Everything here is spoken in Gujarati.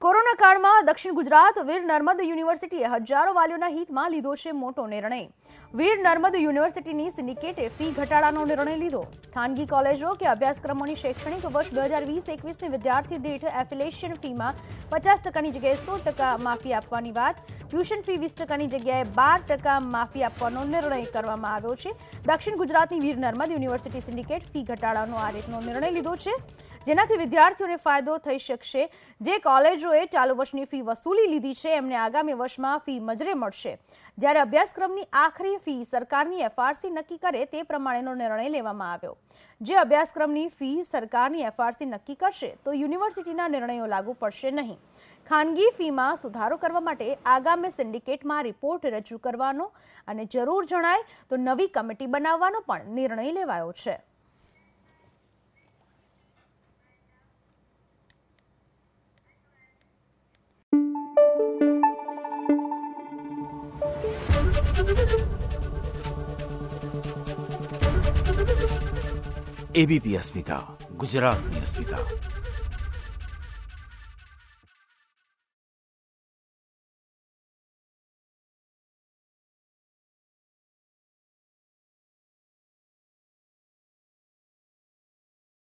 કોરોના કાળમાં દક્ષિણ ગુજરાત વીર નર્મદ યુનિવર્સિટીએ હજારો વાલીઓના હિતમાં લીધો છે મોટો નિર્ણય. વીર નર્મદ યુનિવર્સિટીની સિન્ડિકેટે ફી ઘટાડાનો નિર્ણય લીધો. ખાનગી કોલેજો કે અભ્યાસક્રમોની શૈક્ષણિક વર્ષ 2020-21ની વિદ્યાર્થી દીઠ એફિલિએશન ફીમાં 50%ની જગ્યાએ 100% માફી આપવાની વાત. ટ્યુશન ફી 20%ની જગ્યાએ 12% માફી આપવાનો નિર્ણય કરવામાં આવ્યો છે. દક્ષિણ ગુજરાતની Veer Narmad university syndicate fee ઘટાડાનો આ રીતનો નિર્ણય લીધો છે, જેનાથી વિદ્યાર્થીઓને ફાયદો થઈ શકશે. જે કોલેજોએ ચાલુ વર્ષની ફી વસૂલી લીધી છે એમને આગામી વર્ષમાં ફી મજરે મળશે, જ્યારે અભ્યાસક્રમની આખરી ફી સરકારની એફઆરસી નક્કી કરે તે પ્રમાણેનો નિર્ણય લેવામાં આવ્યો. જે અભ્યાસક્રમની ફી સરકારની એફઆરસી નક્કી કરશે તો યુનિવર્સિટીના નિર્ણયો લાગુ પડશે નહીં. ખાનગી ફીમાં સુધારો કરવા માટે આગામી સિન્ડિકેટમાં રિપોર્ટ રજૂ કરવાનો અને જરૂર જણાય તો નવી કમિટી બનાવવાનો પણ નિર્ણય લેવાયો છે. એબીપી અસ્મિતા, ગુજરાતની અસ્મિતા.